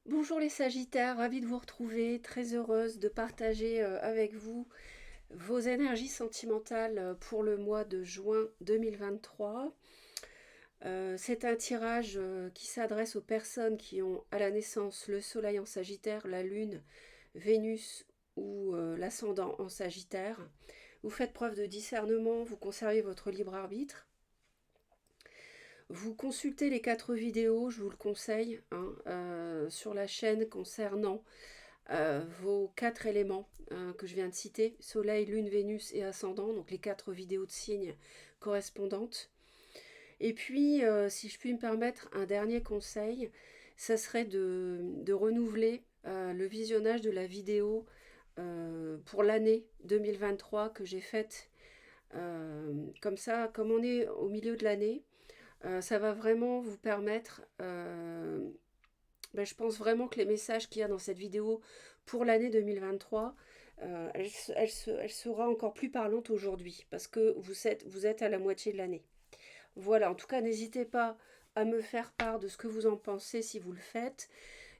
Bonjour les Sagittaires, ravie de vous retrouver, très heureuse de partager avec vous vos énergies sentimentales pour le mois de juin 2023. C'est un tirage qui s'adresse aux personnes qui ont à la naissance le Soleil en Sagittaire, la Lune, Vénus ou l'ascendant en Sagittaire. Vous faites preuve de discernement, vous conservez votre libre arbitre. Vous consultez les 4 vidéos, je vous le conseille, hein, sur la chaîne concernant vos 4 éléments que je viens de citer, Soleil, Lune, Vénus et Ascendant, donc les 4 vidéos de signes correspondantes. Et puis, si je puis me permettre un dernier conseil, ça serait de renouveler le visionnage de la vidéo pour l'année 2023 que j'ai faite. Comme ça, comme on est au milieu de l'année, ça va vraiment vous permettre, je pense vraiment que les messages qu'il y a dans cette vidéo pour l'année 2023, elle sera encore plus parlante aujourd'hui parce que vous êtes à la moitié de l'année. Voilà, en tout cas, n'hésitez pas à me faire part de ce que vous en pensez si vous le faites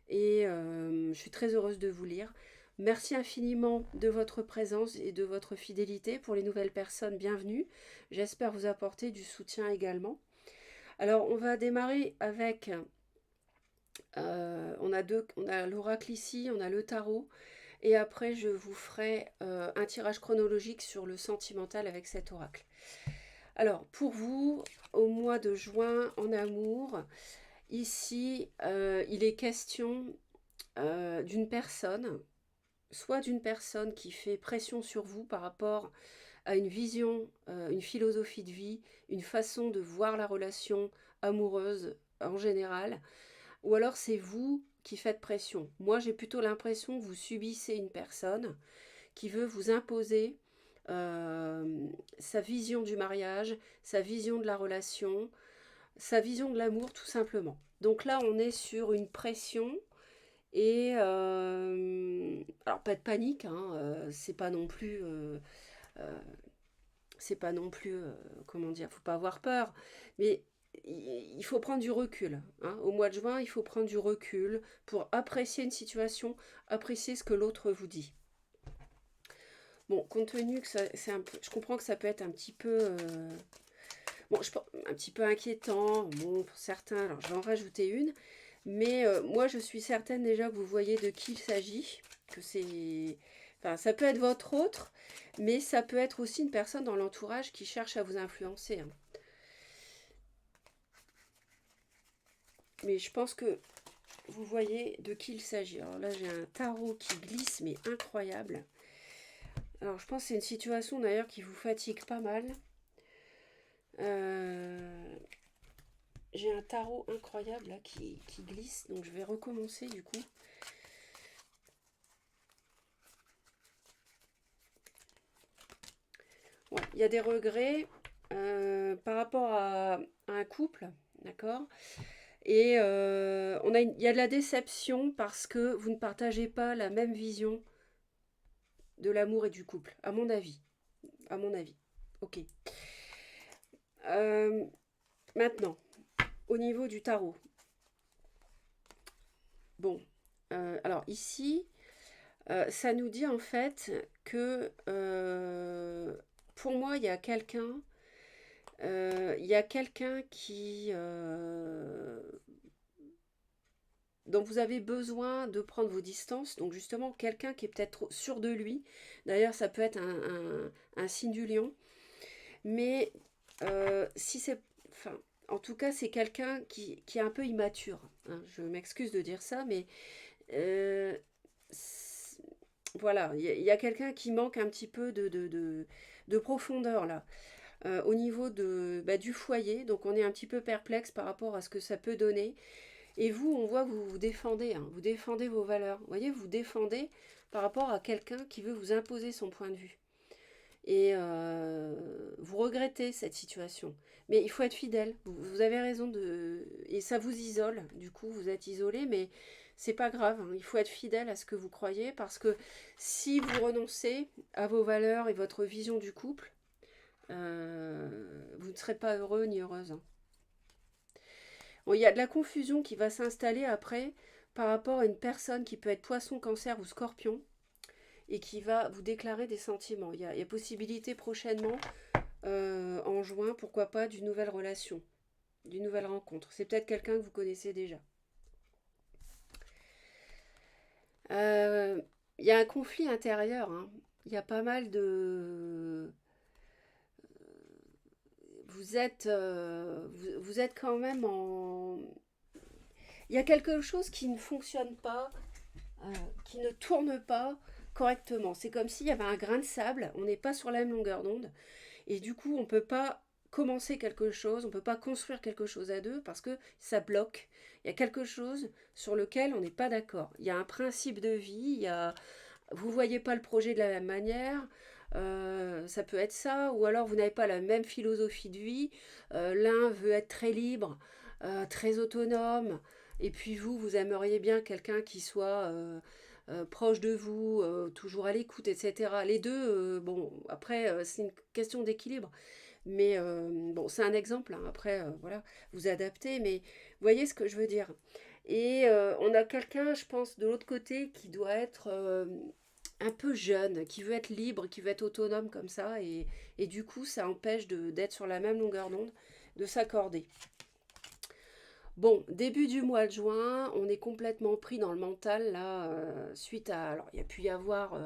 et je suis très heureuse de vous lire. Merci infiniment de votre présence et de votre fidélité pour les nouvelles personnes. Bienvenue. J'espère vous apporter du soutien également. Alors, on va démarrer avec on a l'oracle ici, on a le tarot, et après je vous ferai un tirage chronologique sur le sentimental avec cet oracle. Alors pour vous, au mois de juin en amour, ici il est question d'une personne, soit d'une personne qui fait pression sur vous par rapport à une vision, une philosophie de vie, une façon de voir la relation amoureuse en général, ou alors c'est vous qui faites pression. Moi, j'ai plutôt l'impression que vous subissez une personne qui veut vous imposer sa vision du mariage, sa vision de la relation, sa vision de l'amour, tout simplement. Donc là, on est sur une pression et alors pas de panique, hein, c'est pas non plus, euh, c'est pas non plus, comment dire, faut pas avoir peur, mais il faut prendre du recul, hein. Au mois de juin, il faut prendre du recul pour apprécier une situation, apprécier ce que l'autre vous dit. Bon, compte tenu que je comprends que ça peut être un petit peu, un petit peu inquiétant, bon, pour certains, alors je vais en rajouter une, mais moi je suis certaine déjà que vous voyez de qui il s'agit, que c'est, enfin, ça peut être votre autre, mais ça peut être aussi une personne dans l'entourage qui cherche à vous influencer, hein. Mais je pense que vous voyez de qui il s'agit. Alors là, j'ai un tarot qui glisse, mais incroyable. Alors je pense que c'est une situation d'ailleurs qui vous fatigue pas mal. Euh, j'ai un tarot incroyable là qui glisse, donc je vais recommencer du coup. Ouais, il y a des regrets par rapport à un couple, d'accord. Et il y a de la déception parce que vous ne partagez pas la même vision de l'amour et du couple, à mon avis. À mon avis. Ok. Euh, Maintenant, au niveau du tarot. Bon, alors ici, ça nous dit en fait que pour moi, il y a quelqu'un qui dont vous avez besoin de prendre vos distances. Donc justement, quelqu'un qui est peut-être sûr de lui. D'ailleurs, ça peut être un signe du lion. Mais si c'est... Enfin, en tout cas, c'est quelqu'un qui est un peu immature, hein. Je m'excuse de dire ça, mais euh, voilà, il y a quelqu'un qui manque un petit peu de profondeur là. Au niveau du foyer, donc on est un petit peu perplexe par rapport à ce que ça peut donner. Et vous, on voit que vous vous défendez, hein, vous défendez vos valeurs. Vous voyez, vous défendez par rapport à quelqu'un qui veut vous imposer son point de vue. Et vous regrettez cette situation. Mais il faut être fidèle. Vous avez raison de... Et ça vous isole. Du coup, vous êtes isolé, mais c'est pas grave, hein. Il faut être fidèle à ce que vous croyez parce que si vous renoncez à vos valeurs et votre vision du couple, vous ne serez pas heureux ni heureuse, hein. Bon, il y a de la confusion qui va s'installer après par rapport à une personne qui peut être poisson, cancer ou scorpion et qui va vous déclarer des sentiments. Il y a possibilité prochainement, en juin, pourquoi pas, d'une nouvelle relation, d'une nouvelle rencontre. C'est peut-être quelqu'un que vous connaissez déjà. Euh, Il y a un conflit intérieur, hein. Il y a pas mal de... vous êtes quand même en... Il y a quelque chose qui ne fonctionne pas, qui ne tourne pas correctement. C'est comme s'il y avait un grain de sable, on n'est pas sur la même longueur d'onde, et du coup on ne peut pas commencer quelque chose, on ne peut pas construire quelque chose à deux parce que ça bloque. Il y a quelque chose sur lequel on n'est pas d'accord. Il y a un principe de vie, vous ne voyez pas le projet de la même manière, ça peut être ça, ou alors vous n'avez pas la même philosophie de vie, l'un veut être très libre, très autonome, et puis vous aimeriez bien quelqu'un qui soit proche de vous, toujours à l'écoute, etc. Les deux, bon, après, c'est une question d'équilibre, mais bon, c'est un exemple, hein. Après, voilà, vous adaptez, mais vous voyez ce que je veux dire. Et on a quelqu'un, je pense, de l'autre côté qui doit être un peu jeune, qui veut être libre, qui veut être autonome comme ça, et du coup, ça empêche d'être sur la même longueur d'onde, de s'accorder. Bon, début du mois de juin, on est complètement pris dans le mental, là, suite à... Alors, il y a pu y avoir...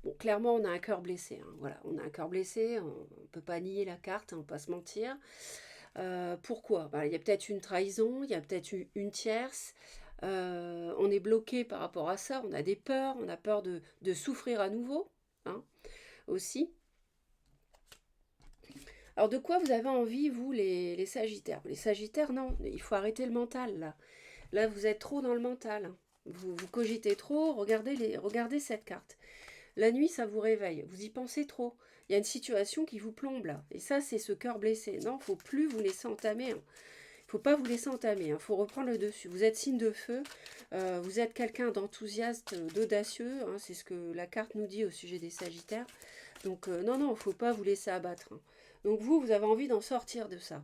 bon, clairement, on a un cœur blessé, hein, voilà, on a un cœur blessé, on ne peut pas nier la carte, hein, on ne peut pas se mentir. Pourquoi? Il y a peut-être une trahison, il y a peut-être une tierce. On est bloqué par rapport à ça, on a des peurs, on a peur de souffrir à nouveau, hein, aussi. Alors de quoi vous avez envie, vous, les Sagittaires? Les Sagittaires, non, il faut arrêter le mental, là. Là, vous êtes trop dans le mental. Vous cogitez trop, regardez cette carte. La nuit, ça vous réveille, vous y pensez trop. Il y a une situation qui vous plombe, là. Et ça, c'est ce cœur blessé. Non, il ne faut plus vous laisser entamer, hein. Faut pas vous laisser entamer, hein. Faut reprendre le dessus. Vous êtes signe de feu, vous êtes quelqu'un d'enthousiaste, d'audacieux, hein, c'est ce que la carte nous dit au sujet des Sagittaires. Donc non, non, faut pas vous laisser abattre, hein. Donc vous avez envie d'en sortir de ça.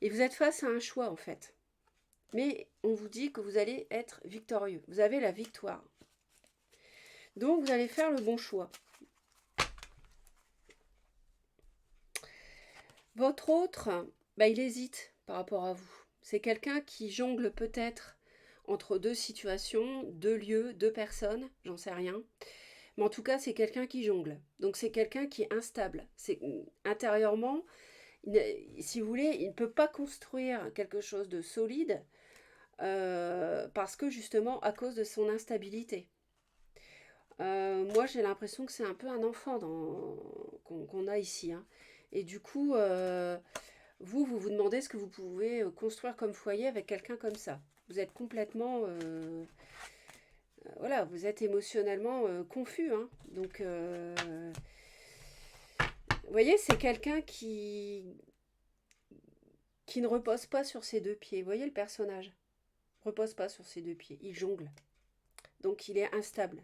Et vous êtes face à un choix en fait. Mais on vous dit que vous allez être victorieux. Vous avez la victoire. Donc vous allez faire le bon choix. Votre autre, il hésite par rapport à vous. C'est quelqu'un qui jongle peut-être entre deux situations, deux lieux, deux personnes, j'en sais rien. Mais en tout cas, c'est quelqu'un qui jongle. Donc c'est quelqu'un qui est instable. C'est intérieurement, si vous voulez, il ne peut pas construire quelque chose de solide parce que justement à cause de son instabilité. Moi, j'ai l'impression que c'est un peu un enfant qu'on a ici, hein. Et du coup, vous demandez ce que vous pouvez construire comme foyer avec quelqu'un comme ça. Vous êtes complètement... voilà, vous êtes émotionnellement confus, hein. Donc, vous voyez, c'est quelqu'un qui ne repose pas sur ses deux pieds. Vous voyez le personnage? Repose pas sur ses deux pieds. Il jongle. Donc, il est instable.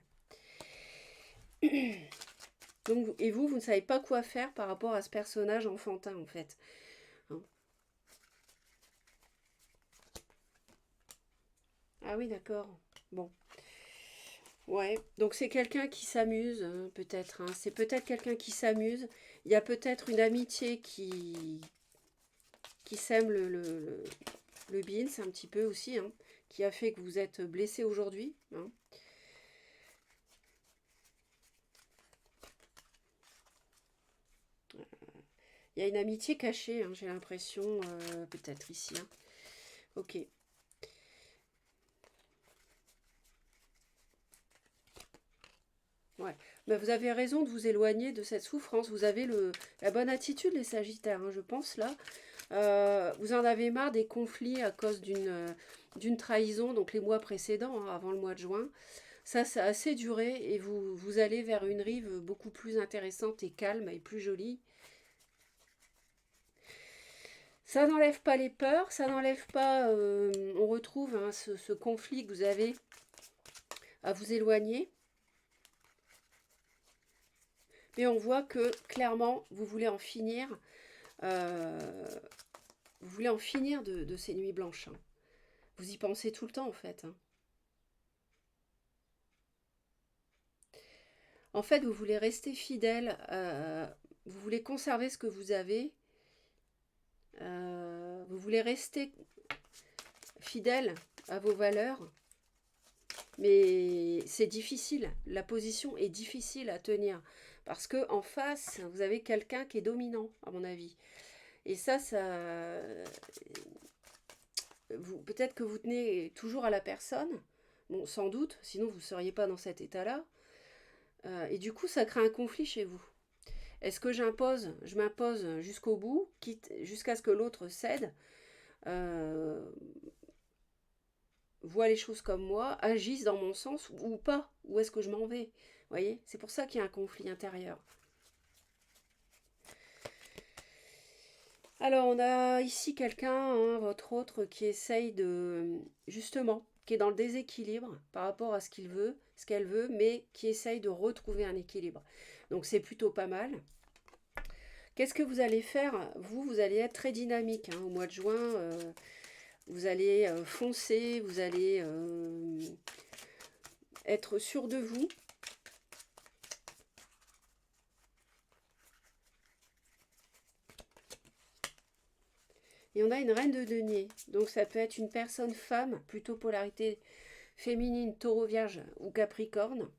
Donc, et vous ne savez pas quoi faire par rapport à ce personnage enfantin, en fait. Hein. Ah oui, d'accord. Bon. Ouais, donc c'est quelqu'un qui s'amuse, hein, peut-être, hein. C'est peut-être quelqu'un qui s'amuse. Il y a peut-être une amitié qui sème le beans un petit peu aussi, hein, qui a fait que vous êtes blessé aujourd'hui, hein. Il y a une amitié cachée, hein, j'ai l'impression, peut-être ici, hein. Ok. Ouais. Mais vous avez raison de vous éloigner de cette souffrance. Vous avez la bonne attitude, les Sagittaires, hein, je pense, là. Vous en avez marre des conflits à cause d'une trahison, donc les mois précédents, hein, avant le mois de juin. Ça a assez duré et vous allez vers une rive beaucoup plus intéressante et calme et plus jolie. Ça n'enlève pas les peurs, ça n'enlève pas... on retrouve, hein, ce conflit que vous avez à vous éloigner. Mais on voit que clairement, vous voulez en finir. Vous voulez en finir de ces nuits blanches, hein. Vous y pensez tout le temps en fait, hein. En fait, vous voulez rester fidèle, vous voulez conserver ce que vous avez, vous voulez rester fidèle à vos valeurs, mais c'est difficile. La position est difficile à tenir parce que en face, vous avez quelqu'un qui est dominant, à mon avis. Et peut-être que vous tenez toujours à la personne, bon, sans doute, sinon vous ne seriez pas dans cet état-là. Et du coup, ça crée un conflit chez vous. Est-ce que je m'impose jusqu'au bout, quitte jusqu'à ce que l'autre cède, euh, voit les choses comme moi, agisse dans mon sens ou pas? Où est-ce que je m'en vais? Vous voyez, c'est pour ça qu'il y a un conflit intérieur. Alors, on a ici quelqu'un, hein, votre autre, qui essaye de, justement, qui est dans le déséquilibre par rapport à ce qu'il veut, ce qu'elle veut, mais qui essaye de retrouver un équilibre. Donc, c'est plutôt pas mal. Qu'est-ce que vous allez faire? Vous allez être très dynamique, hein, au mois de juin. Vous allez foncer, vous allez être sûr de vous. Et on a une reine de denier. Donc ça peut être une personne femme, plutôt polarité féminine, taureau, vierge ou capricorne.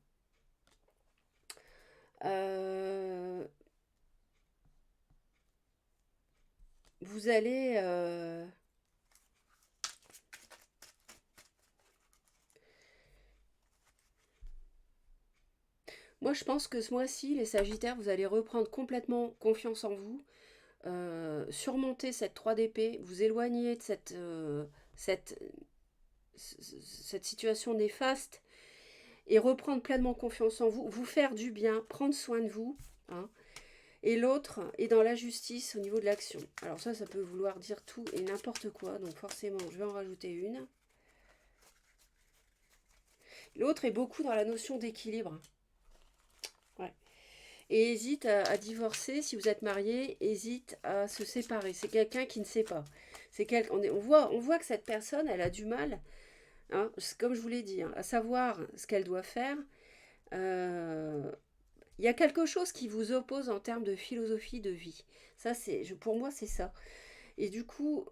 Vous allez... Moi, je pense que ce mois-ci, les Sagittaires, vous allez reprendre complètement confiance en vous, surmonter cette 3 d'épée, vous éloigner de cette, cette situation néfaste et reprendre pleinement confiance en vous, vous faire du bien, prendre soin de vous, hein. Et l'autre est dans la justice au niveau de l'action. Alors ça peut vouloir dire tout et n'importe quoi, donc forcément, je vais en rajouter une. L'autre est beaucoup dans la notion d'équilibre. Ouais. Et hésite à divorcer, si vous êtes marié, hésite à se séparer. C'est quelqu'un qui ne sait pas. On voit que cette personne, elle a du mal, hein, comme je vous l'ai dit, hein, à savoir ce qu'elle doit faire. Il y a quelque chose qui vous oppose en termes de philosophie de vie. Ça, pour moi, c'est ça. Et du coup,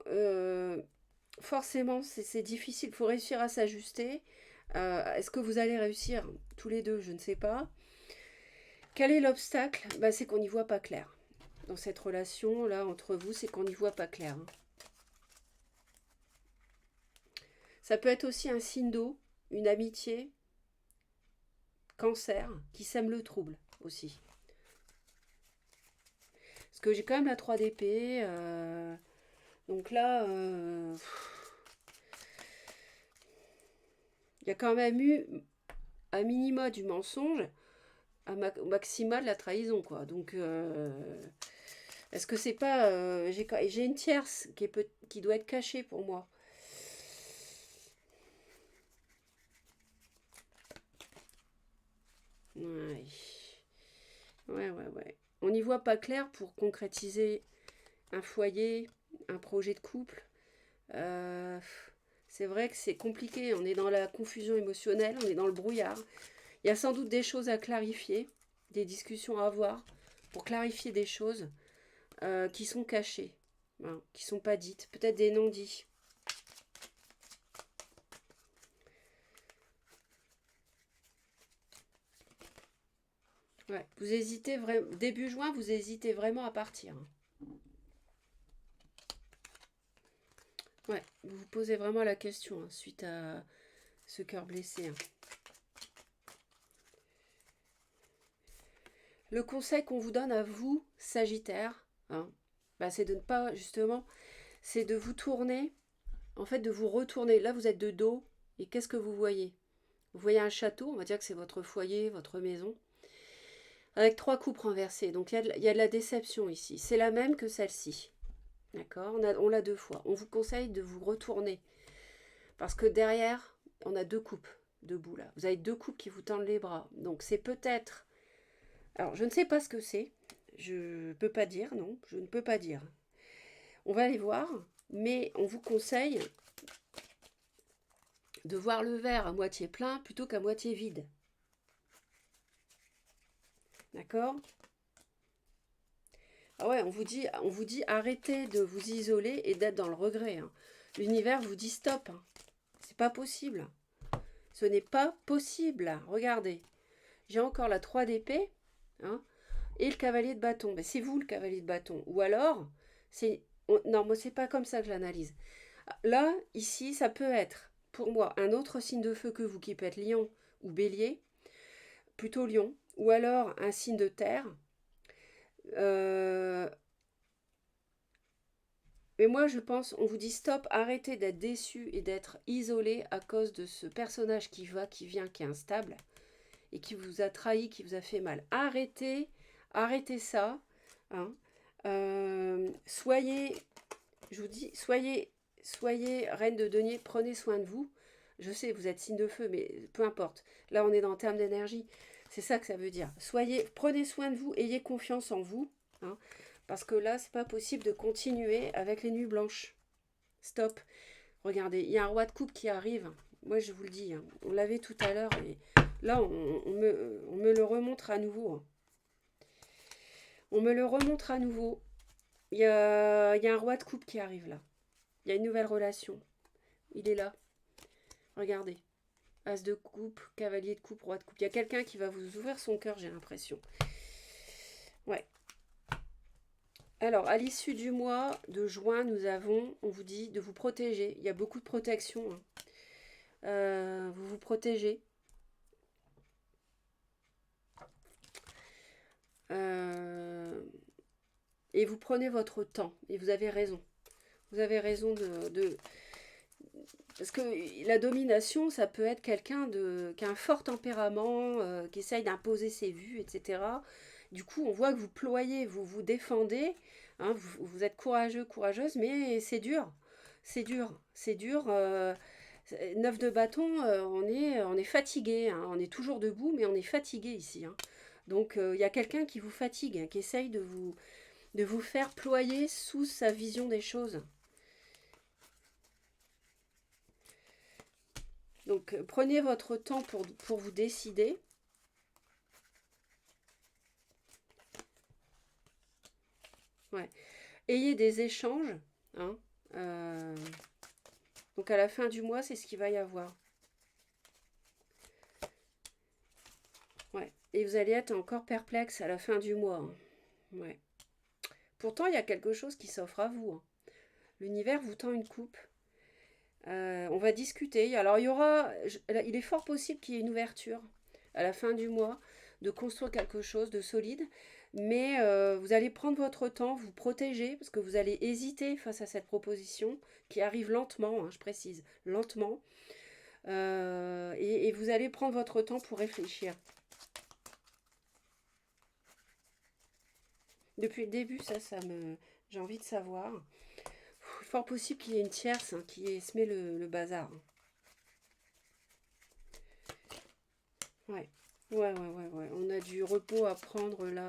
forcément, c'est difficile. Il faut réussir à s'ajuster. Est-ce que vous allez réussir tous les deux? Je ne sais pas. Quel est l'obstacle? Bah, c'est qu'on n'y voit pas clair. Dans cette relation-là, entre vous, c'est qu'on n'y voit pas clair, hein. Ça peut être aussi un signe d'eau, une amitié, cancer, qui sème le trouble aussi. Parce que j'ai quand même la 3 d'épée. Donc là, il y a quand même eu à minima du mensonge, au maxima de la trahison, quoi. Donc, est-ce que c'est pas... j'ai une tierce qui doit être cachée pour moi. Ouais. Ouais. On n'y voit pas clair pour concrétiser un foyer, un projet de couple. Euh, c'est vrai que c'est compliqué. On est dans la confusion émotionnelle, on est dans le brouillard. Il y a sans doute des choses à clarifier, des discussions à avoir pour clarifier des choses qui sont cachées, hein, qui ne sont pas dites, peut-être des non-dits. Ouais, vous hésitez vraiment. Début juin, vous hésitez vraiment à partir, hein. Ouais, vous vous posez vraiment la question, hein, suite à ce cœur blessé, hein. Le conseil qu'on vous donne à vous, Sagittaire, hein, bah, c'est de ne pas, justement, c'est de vous tourner, en fait, de vous retourner. Là, vous êtes de dos, et qu'est-ce que vous voyez? Vous voyez un château, on va dire que c'est votre foyer, votre maison, avec 3 coupes renversées. Donc, il y a de la déception ici. C'est la même que celle-ci. D'accord? On l'a 2 fois. On vous conseille de vous retourner. Parce que derrière, on a 2 coupes debout, là. Vous avez 2 coupes qui vous tendent les bras. Donc, c'est peut-être... Alors, je ne sais pas ce que c'est. Je ne peux pas dire, non. Je ne peux pas dire. On va aller voir. Mais on vous conseille de voir le verre à moitié plein plutôt qu'à moitié vide. D'accord? Ah ouais, on vous dit arrêtez de vous isoler et d'être dans le regret, hein. L'univers vous dit stop, hein. C'est pas possible. Ce n'est pas possible. Regardez. J'ai encore la 3 d'épée, hein, et le cavalier de bâton. Ben, c'est vous le cavalier de bâton. Ou alors, non, moi c'est pas comme ça que je l'analyse. Là, ici, ça peut être, pour moi, un autre signe de feu que vous, qui peut être lion ou bélier, plutôt lion, ou alors un signe de terre. Mais moi, je pense, on vous dit stop, arrêtez d'être déçu et d'être isolé à cause de ce personnage qui va, qui vient, qui est instable et qui vous a trahi, qui vous a fait mal. Arrêtez ça. Hein. Soyez, je vous dis, soyez reine de denier, prenez soin de vous. Je sais, vous êtes signe de feu, mais peu importe. Là, on est dans le terme d'énergie. C'est ça que ça veut dire. Prenez soin de vous, ayez confiance en vous. Hein, parce que là, c'est pas possible de continuer avec les nuits blanches. Stop. Regardez, il y a un roi de coupe qui arrive. Moi, je vous le dis, hein, on l'avait tout à l'heure et là, on me le remontre à nouveau. Hein. On me le remontre à nouveau. Il y a un roi de coupe qui arrive là. Il y a une nouvelle relation. Il est là. Regardez. As de coupe, cavalier de coupe, roi de coupe. Il y a quelqu'un qui va vous ouvrir son cœur, j'ai l'impression. Ouais. Alors, à l'issue du mois de juin, on vous dit de vous protéger. Il y a beaucoup de protection. Hein. Vous vous protégez. Et vous prenez votre temps. Et vous avez raison. Vous avez raison parce que la domination, ça peut être quelqu'un qui a un fort tempérament, qui essaye d'imposer ses vues, etc. Du coup, on voit que vous ployez, vous vous défendez, hein, vous êtes courageux, courageuse, mais c'est dur. C'est dur. C'est dur. 9 de bâton, on est fatigué. Hein, on est toujours debout, mais on est fatigué ici. Hein. Donc, il y a quelqu'un qui vous fatigue, hein, qui essaye de vous faire ployer sous sa vision des choses. Donc, prenez votre temps pour vous décider. Ouais. Ayez des échanges. Hein. Donc, à la fin du mois, c'est ce qu'il va y avoir. Ouais. Et vous allez être encore perplexe à la fin du mois. Hein. Ouais. Pourtant, il y a quelque chose qui s'offre à vous. Hein. L'univers vous tend une coupe. On va discuter. Alors, il est fort possible qu'il y ait une ouverture à la fin du mois, de construire quelque chose de solide. Mais vous allez prendre votre temps, vous protéger, parce que vous allez hésiter face à cette proposition qui arrive lentement, hein, je précise, lentement. Et vous allez prendre votre temps pour réfléchir. Depuis le début, j'ai envie de savoir. Fort possible qu'il y ait une tierce, hein, qui ait semé le bazar. Ouais. Ouais. On a du repos à prendre là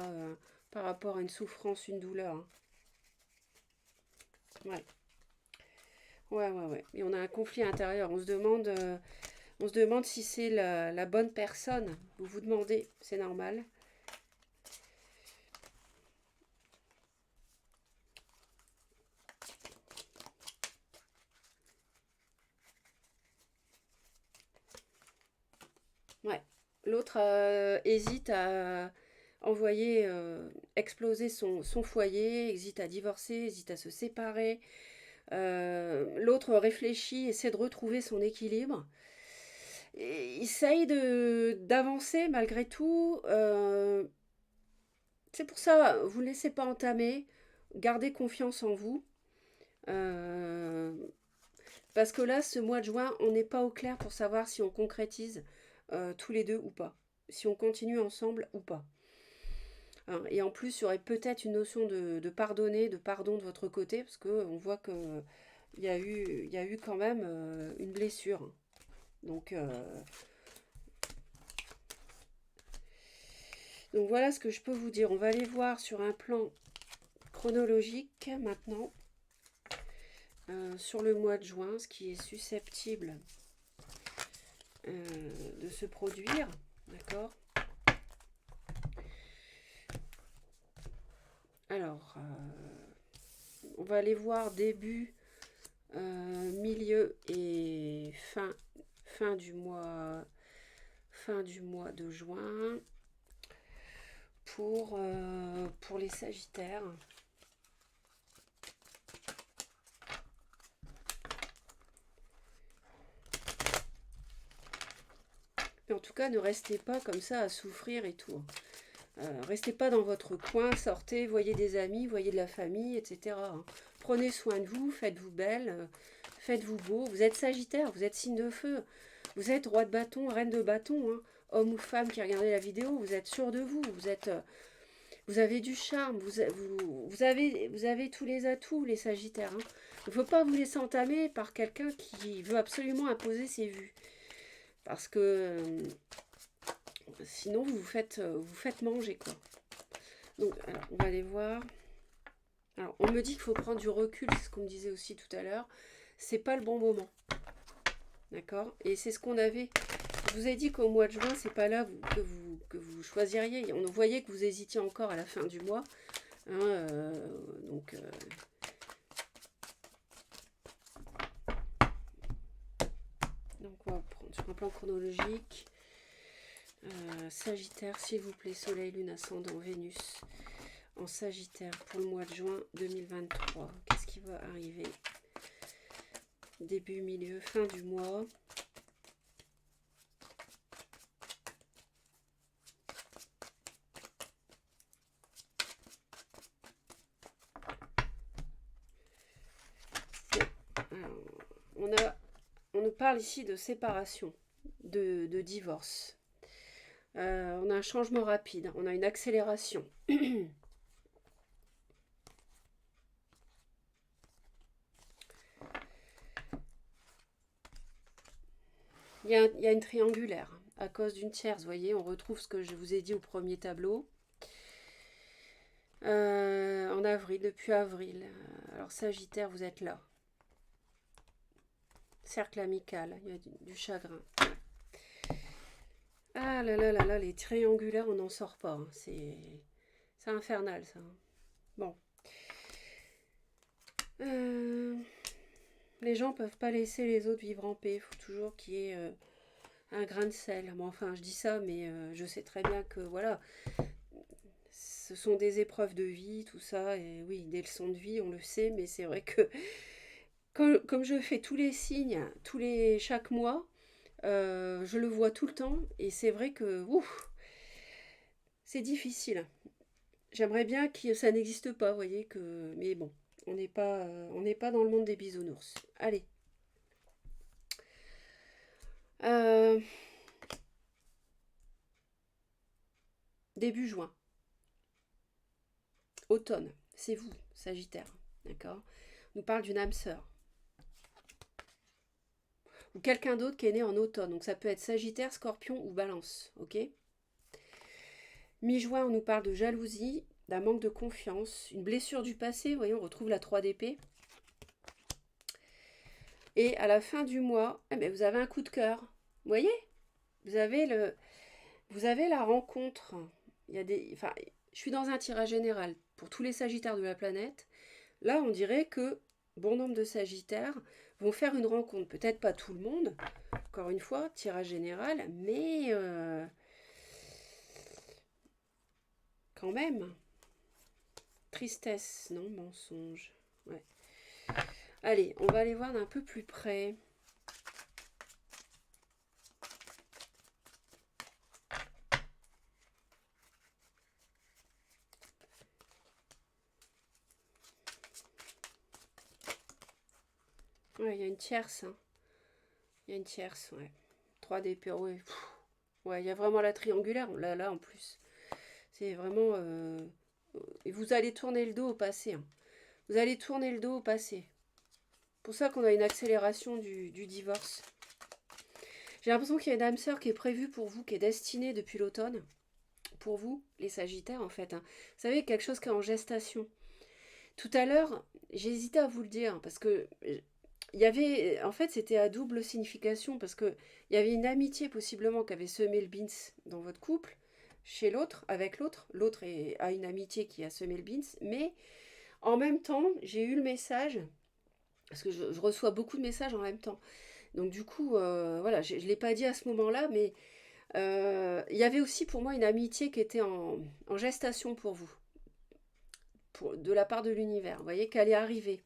par rapport à une souffrance, une douleur. Hein. Ouais. Et on a un conflit intérieur. On se demande si c'est la bonne personne. Vous vous demandez, c'est normal. Ouais. L'autre hésite à envoyer, exploser son foyer, hésite à divorcer, hésite à se séparer. L'autre réfléchit, essaie de retrouver son équilibre. Et essaye d'avancer malgré tout. C'est pour ça, vous ne laissez pas entamer. Gardez confiance en vous. Parce que là, ce mois de juin, on n'est pas au clair pour savoir si on concrétise tous les deux ou pas. Si on continue ensemble ou pas. Hein, et en plus, il y aurait peut-être une notion de pardonner, de pardon de votre côté, parce qu'on voit qu'il y a eu quand même une blessure. Donc voilà ce que je peux vous dire. On va aller voir sur un plan chronologique maintenant, sur le mois de juin, ce qui est susceptible de se produire, d'accord? Alors, on va aller voir début, milieu et fin du mois de juin pour les Sagittaires. Mais en tout cas, ne restez pas comme ça à souffrir et tout. Restez pas dans votre coin, sortez, voyez des amis, voyez de la famille, etc. Prenez soin de vous, faites-vous belle, faites-vous beau. Vous êtes Sagittaire, vous êtes signe de feu. Vous êtes roi de bâton, reine de bâton. Hein. Homme ou femme qui regardez la vidéo, vous êtes sûr de vous. Vous avez du charme, vous avez tous les atouts, les Sagittaires. Hein. Il ne faut pas vous laisser entamer par quelqu'un qui veut absolument imposer ses vues. Parce que sinon, vous faites manger, quoi. Donc, alors, on va aller voir. Alors, on me dit qu'il faut prendre du recul, c'est ce qu'on me disait aussi tout à l'heure. C'est pas le bon moment. D'accord? Et c'est ce qu'on avait. Je vous ai dit qu'au mois de juin, c'est pas là que vous choisiriez. On voyait que vous hésitiez encore à la fin du mois. Hein, donc, on va prendre sur un plan chronologique. Sagittaire, s'il vous plaît, Soleil, Lune, Ascendant, Vénus en Sagittaire pour le mois de juin 2023. Qu'est-ce qui va arriver? Début, milieu, fin du mois. On nous parle ici de séparation, de divorce. On a un changement rapide, on a une accélération. Il y a une triangulaire à cause d'une tierce. Vous voyez, on retrouve ce que je vous ai dit au premier tableau. En avril, depuis avril. Alors Sagittaire, vous êtes là. Cercle amical, il y a du chagrin. Ah là là là là, les triangulaires, on n'en sort pas. Hein. C'est infernal, ça. Bon. Les gens peuvent pas laisser les autres vivre en paix. Il faut toujours qu'il y ait un grain de sel. Bon, enfin, je dis ça, mais je sais très bien que, voilà, ce sont des épreuves de vie, tout ça. Et oui, des leçons de vie, on le sait, mais c'est vrai que comme je fais tous les signes, chaque mois, je le vois tout le temps. Et c'est vrai que, ouf, c'est difficile. J'aimerais bien que ça n'existe pas, vous voyez, mais bon, on n'est pas dans le monde des bisounours. Allez. Début juin. Automne, c'est vous, Sagittaire, d'accord? On nous parle d'une âme sœur. Ou quelqu'un d'autre qui est né en automne, donc ça peut être Sagittaire, Scorpion ou Balance, ok? Mi-juin, on nous parle de jalousie, d'un manque de confiance, une blessure du passé, vous voyez, on retrouve la 3 d'épée. Et à la fin du mois, vous avez un coup de cœur, vous voyez? Vous avez la rencontre. Je suis dans un tirage général pour tous les Sagittaires de la planète. Là, on dirait que bon nombre de Sagittaires vont faire une rencontre. Peut-être pas tout le monde, encore une fois, tirage général, mais quand même. Tristesse, non, mensonge. Ouais. Allez, on va aller voir d'un peu plus près. Ouais, il y a une tierce. Hein. Il y a une tierce, ouais. 3 d'épée, ouais. Ouais, il y a vraiment la triangulaire, là en plus. C'est vraiment... Et vous allez tourner le dos au passé. Hein. Vous allez tourner le dos au passé. Pour ça qu'on a une accélération du divorce. J'ai l'impression qu'il y a une âme sœur qui est prévue pour vous, qui est destinée depuis l'automne. Pour vous, les Sagittaires, en fait. Hein. Vous savez, quelque chose qui est en gestation. Tout à l'heure, j'ai hésité à vous le dire, parce que il il y avait, en fait, c'était à double signification parce que il y avait une amitié possiblement qui avait semé le beans dans votre couple, chez l'autre, avec l'autre. L'autre a une amitié qui a semé le beans, mais en même temps, j'ai eu le message, parce que je reçois beaucoup de messages en même temps. Donc du coup, voilà, je ne l'ai pas dit à ce moment-là, mais il y avait aussi pour moi une amitié qui était en gestation pour vous, de la part de l'univers. Vous voyez qu'elle est arrivée.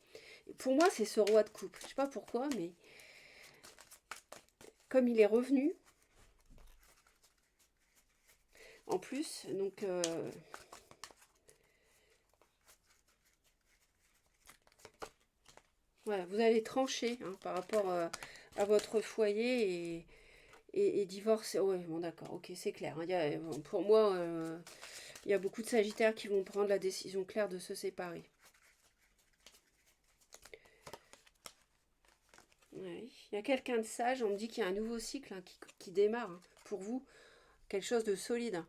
Pour moi, c'est ce roi de coupe. Je ne sais pas pourquoi, mais comme il est revenu, en plus, donc voilà, vous allez trancher hein, par rapport à votre foyer et divorcer. Ouais, bon d'accord, ok, c'est clair. Hein. Bon, pour moi, il y a beaucoup de Sagittaires qui vont prendre la décision claire de se séparer. Ouais. Il y a quelqu'un de sage, on me dit qu'il y a un nouveau cycle hein, qui démarre hein, pour vous, quelque chose de solide. Hein.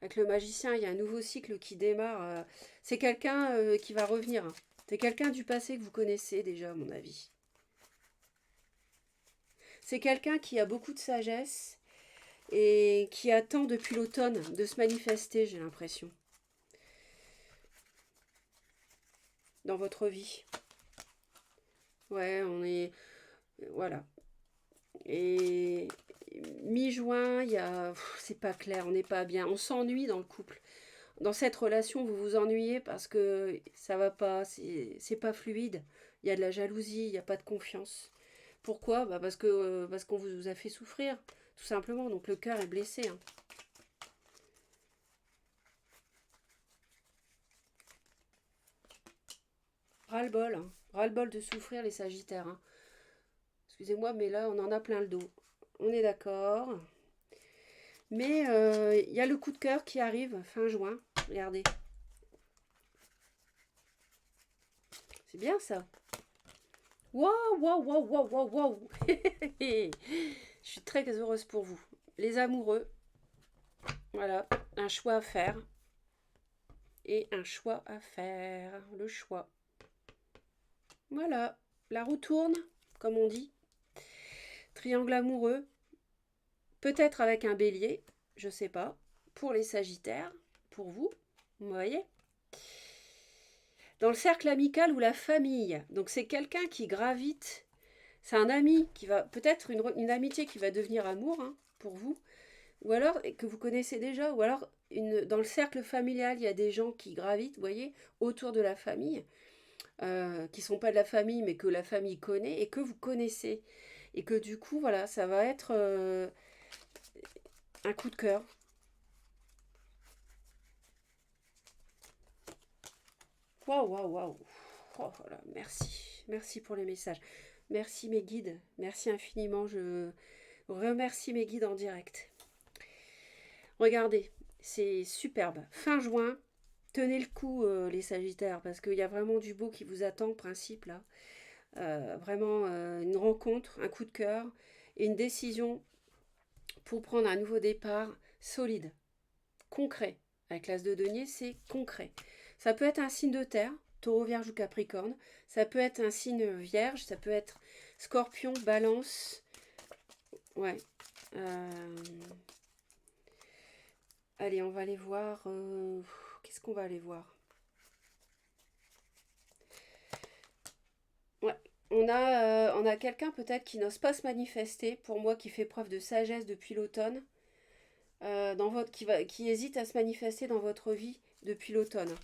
Avec le magicien, il y a un nouveau cycle qui démarre. C'est quelqu'un qui va revenir. Hein. C'est quelqu'un du passé que vous connaissez déjà, à mon avis. C'est quelqu'un qui a beaucoup de sagesse et qui attend depuis l'automne de se manifester, j'ai l'impression, dans votre vie. Ouais, on est... Voilà. Et mi-juin, il y a... C'est pas clair, on n'est pas bien. On s'ennuie dans le couple. Dans cette relation, vous vous ennuyez parce que ça va pas, c'est pas fluide. Il y a de la jalousie, il n'y a pas de confiance. Pourquoi bah parce qu'on vous a fait souffrir, tout simplement. Donc le cœur est blessé. Hein. Ras-le-bol, hein. Ras-le-bol de souffrir les Sagittaires. Hein. Excusez-moi, mais là on en a plein le dos. On est d'accord. Mais il y a le coup de cœur qui arrive fin juin. Regardez. C'est bien ça. Waouh, waouh, waouh, waouh, waouh, waouh. Je suis très heureuse pour vous. Les amoureux, voilà, un choix à faire. Et un choix à faire. Le choix. Voilà, la roue tourne, comme on dit. Triangle amoureux, peut-être avec un bélier, je sais pas. Pour les Sagittaires, pour vous, vous voyez. Dans le cercle amical ou la famille, donc c'est quelqu'un qui gravite. C'est un ami qui va, peut-être une amitié qui va devenir amour hein, pour vous. Ou alors, que vous connaissez déjà, ou alors dans le cercle familial, il y a des gens qui gravitent, vous voyez, autour de la famille, qui ne sont pas de la famille, mais que la famille connaît et que vous connaissez. Et que du coup, voilà, ça va être un coup de cœur. Waouh, waouh, waouh. Oh, voilà, merci. Merci pour les messages. Merci mes guides. Merci infiniment. Je remercie mes guides en direct. Regardez, c'est superbe. Fin juin, tenez le coup les Sagittaires parce qu'il y a vraiment du beau qui vous attend, principe là. Vraiment une rencontre, un coup de cœur et une décision pour prendre un nouveau départ solide, concret. Avec l'as de denier, c'est concret. Ça peut être un signe de terre, taureau, vierge ou capricorne. Ça peut être un signe vierge, ça peut être scorpion, balance. Ouais. Allez, on va aller voir. Qu'est-ce qu'on va aller voir? Ouais. On a quelqu'un peut-être qui n'ose pas se manifester, pour moi qui fait preuve de sagesse depuis l'automne, qui hésite à se manifester dans votre vie depuis l'automne,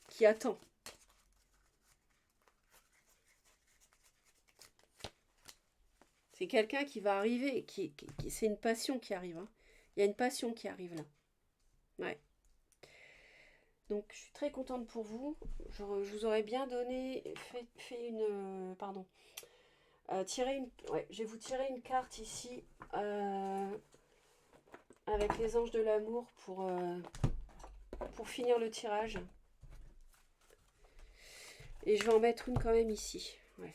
qui attend. C'est quelqu'un qui va arriver, c'est une passion qui arrive. Hein. Il y a une passion qui arrive là. Ouais. Donc je suis très contente pour vous. Je vous aurais bien donné, fait une, pardon, ouais, je vais vous tirer une carte ici avec les anges de l'amour pour finir le tirage. Et je vais en mettre une quand même ici. Ouais.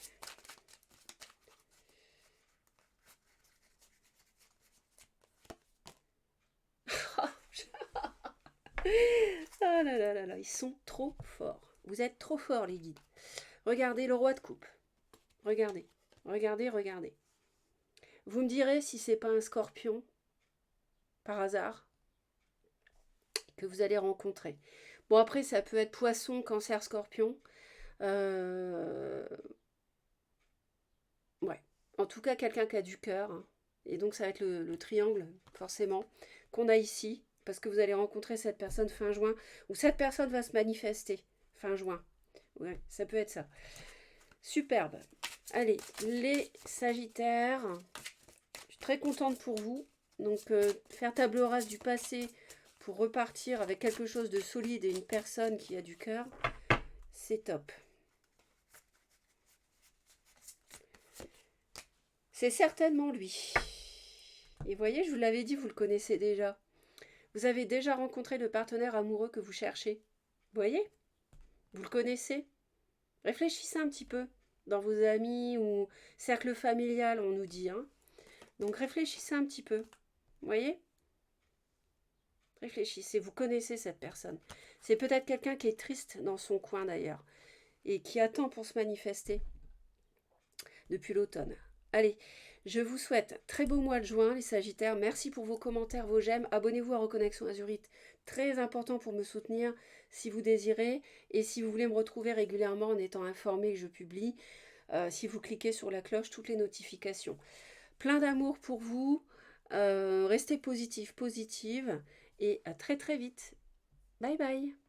Ah là là là là, ils sont trop forts. Vous êtes trop forts les guides. Regardez le roi de coupe. Regardez. Regardez, regardez. Vous me direz si c'est pas un scorpion, par hasard, que vous allez rencontrer. Bon, après, ça peut être poisson, cancer, scorpion. Ouais. En tout cas, quelqu'un qui a du cœur. Hein. Et donc, ça va être le triangle, forcément, qu'on a ici. Parce que vous allez rencontrer cette personne fin juin. Ou cette personne va se manifester fin juin. Ouais, ça peut être ça. Superbe. Allez, les Sagittaires. Je suis très contente pour vous. Donc, faire table rase du passé pour repartir avec quelque chose de solide et une personne qui a du cœur, c'est top. C'est certainement lui. Et voyez, je vous l'avais dit, vous le connaissez déjà. Vous avez déjà rencontré le partenaire amoureux que vous cherchez. Vous voyez? Vous le connaissez? Réfléchissez un petit peu. Dans vos amis ou cercle familial, on nous dit. Hein. Donc réfléchissez un petit peu. Vous voyez? Réfléchissez, vous connaissez cette personne. C'est peut-être quelqu'un qui est triste dans son coin d'ailleurs. Et qui attend pour se manifester depuis l'automne. Allez, je vous souhaite très beau mois de juin, les Sagittaires. Merci pour vos commentaires, vos j'aime. Abonnez-vous à Reconnexion Azurite. Très important pour me soutenir si vous désirez. Et si vous voulez me retrouver régulièrement en étant informé que je publie, si vous cliquez sur la cloche, toutes les notifications. Plein d'amour pour vous. Restez positif, positive. Et à très très vite. Bye bye.